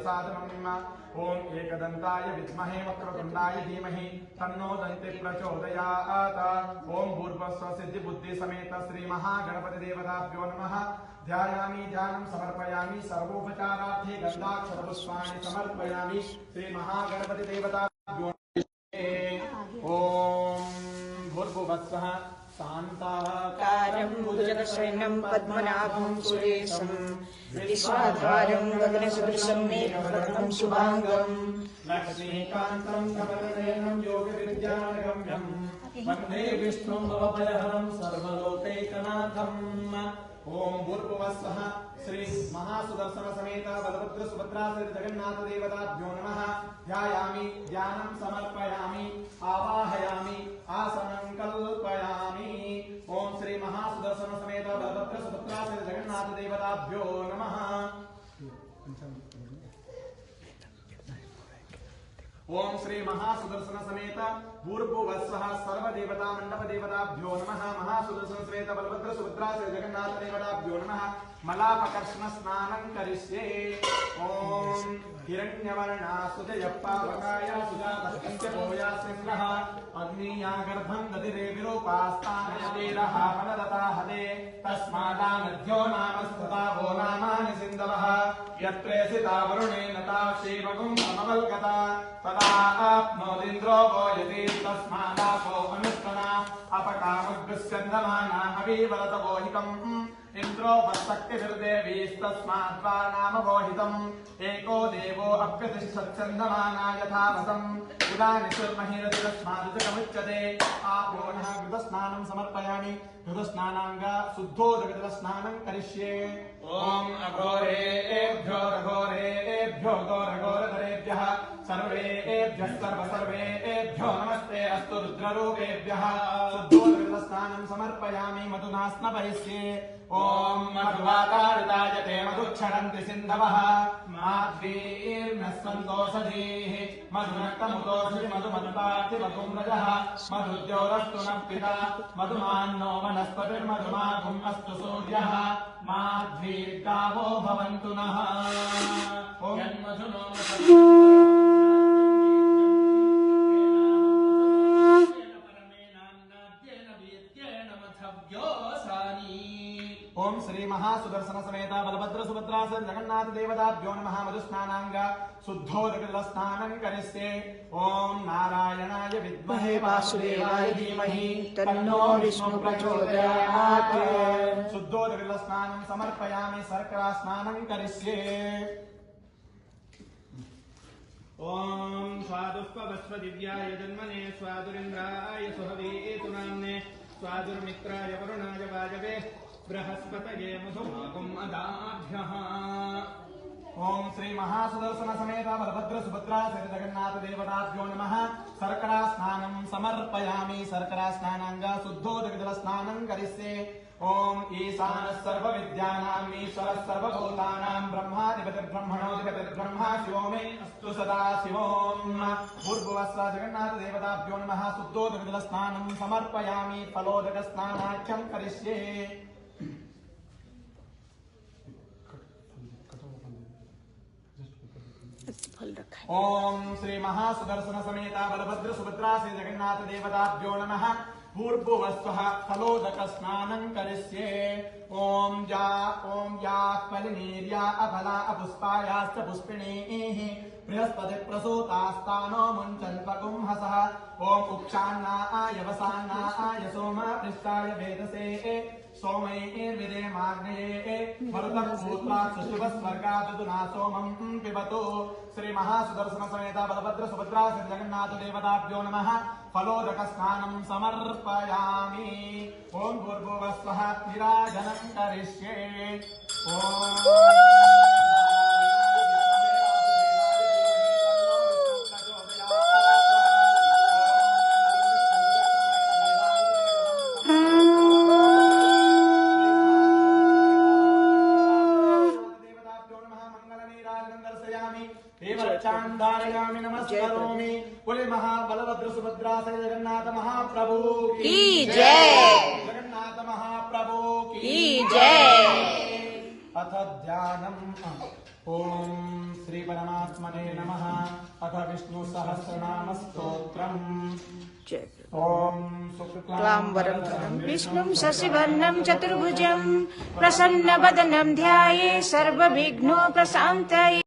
प्रसादनम्। ओम एकदन्ताय विद्महे वक्रतुण्डाय धीमहि तन्नो दन्ति प्रचोदयात्। ओम भूर्भुवस्सुः सिद्धिबुद्धि समेत श्री महागणपति देवताभ्यो नमः। ध्यायामि ध्यानं समर्पयामि सर्वोपचारार्थे गन्धाक्षरपुष्पाणि समर्पयामि श्री महागणपति देवताभ्यो नमः। ओम भूर्भुवस्सुः शान्ताकारं भुजगशयनं पद्मनाभं सुरेशं विश्वाधारं गगनसदृशं मेघवर्णं शुभांगं लक्ष्मीकान्तं कमलनयनं योगविद्यागम्यं वन्दे विष्णुं भवभयहरं सर्वलोकैकनाथम्। ओम भूर्भुवस्सुः श्री महासुदर्शन समेत बलभद्र सुभद्रा सहित जगन्नाथ देवताभ्यो नमः। ध्यायामि ध्यानं समर्पयामि आवाहयामि आसनं कल्पयामि। ओम श्री महासुदर्शन समेत बलभद्र सुभद्रा सहित जगन्नाथ देवताभ्यो नमः। ओम श्री महासुदर्शन समेत भूर्भुवस्सुः सर्वदेवता मंडप देवताभ्यो नमः। महासुदर्शन समेत बलभद्र सुभद्रा सहित जगन्नाथ देवताभ्यो नमः। मलापकर्षण स्नानं करिष्ये। ओम हिरण्यवर्णासुजयपावकाय सुजातस्य भूयास्यः अग्निया गर्भं दधिरे विरूपास्तानयतेरः फलदता हते तस्मादानद्यो नाम स्तुता वो नामानि सिन्धवः यत्प्रेसिता वरुणेन ताक्षेवगुं समवल्कता तदा आप्नोदिन्द्रो वो यति तस्मादापो अनुष्ठना अपकामुद्गस्यन्दमाना अवीवरत वोहितम् इंद्रो वत्सक्तिर्देवीस्तस्माद्वा नाम वोहितम् एको देवो अप्यतिष्ठच्छन्दमाना यथावसम् उदानिशुर्महिरतिरस्मादुचकमुच्यते आपो नः घृतस्नानं समर्पयामि घृतस्नानाङ्गा शुद्धोदकस्नानं करिष्ये। ओम अघोरेभ्यो रघोरेभ्यो घोरघोरधरेभ्यः सर्वेभ्यः सर्वेभ्यो नमस्ते अस्तु रुद्ररूपेभ्यः शुद्धोदकस्नानं समर्पयामि मधुना स्नपयिष्ये। ओम मधुवातारितायते मधुक्षरन्ति सिन्धवः माध्वीर्नस्वन्तोषधीः मधुनक्तमुदोषधि मधुमन्तार्थिमधुम्रजः मधुद्योरस्तु नः पिता मधुमान्नो वनस्पतिर्मधुमाघुम् अस्तु सूर्यः माध्वीर्गावो भवन्तु नः। ओम श्री महासुदर्शन समेत बलभद्र सुभद्रा सहित जगन्नाथ देवताभ्यो नमः। मधुस्नानांगा शुद्धोदकस्नानं करिष्ये। ओम नारायणाय विद्महे वासुदेवाय धीमहि तन्नो विष्णु प्रचोदयात्। शुद्धोदकस्नानं समर्पयामि शर्करा स्नानं करिष्ये। ओम स्वादुष्पवस्व दिव्याय जन्मने स्वादुरिन्द्राय सुहवेतु नाम्ने स्वादुर्मित्राय वरुणाय वाजवे बृहस्पतये मधुमागुम् अदाभ्यः। ओम श्री महासुदर्शन समेत बलभद्र सुभद्रा सहित जगन्नाथ देवताभ्यो नमः। शर्करा स्नानं समर्पयामि शर्करा स्नानांगा शुद्धोदकस्नानं करिष्ये। ओम ईशानः सर्वविद्यानां ईश्वरः सर्वभूतानां ब्रह्माधिपतिर्ब्रह्मणोऽधिपतिर्ब्रह्मा शिवो मे अस्तु सदा शिवोम। भूर्भुवस्सुः जगन्नाथ देवताभ्यो नमः। शुद्धोदकस्नानं समर्पयामि फलोदकस्नानाख्यं करिष्ये। ओम श्री महासुदर्शन समेत बलभद्र सुभद्रा से जगन्नाथ देवताभ्यो नमः। भूर्भुवस्सुः फलोदकस्नानं करिष्ये। ओम या फलिनीर्या अफला अपुष्पायाश्च पुष्पिणीः बृहस्पति प्रसूतास्तानो मुञ्चन्त्वकुंहसः। ओम उक्षान्नाय वसान्नाय सोम पृष्ठाय वेदसे सोमैर्विदेमाग्नये मरुतं भूत्वा सुशुभस्वर्गादुना सोमं पिबतु। श्री महासुदर्शन समेत बलभद्र सुभद्रा सहित जगन्नाथ देवताभ्यो नमः। फलोदकस्नानं समर्पयामि। ओम भूर्भुवस्सुः नीराजनं करिष्ये। चांदारयामि नमस्कारोमि। बोले महाबलभद्र सुभद्रा सहित जगन्नाथ महाप्रभु की जय। जगन्नाथ महाप्रभु की जय। अथ ध्यानम्। ओम श्री परमात्मने नमः। अथ विष्णु सहस्रनाम स्तोत्रम्। ॐ शुक्लाम्बरं धरं विष्णुं शशिवर्णं चतुर्भुजं प्रसन्नवदनं ध्याये सर्वविघ्नोपशान्तये।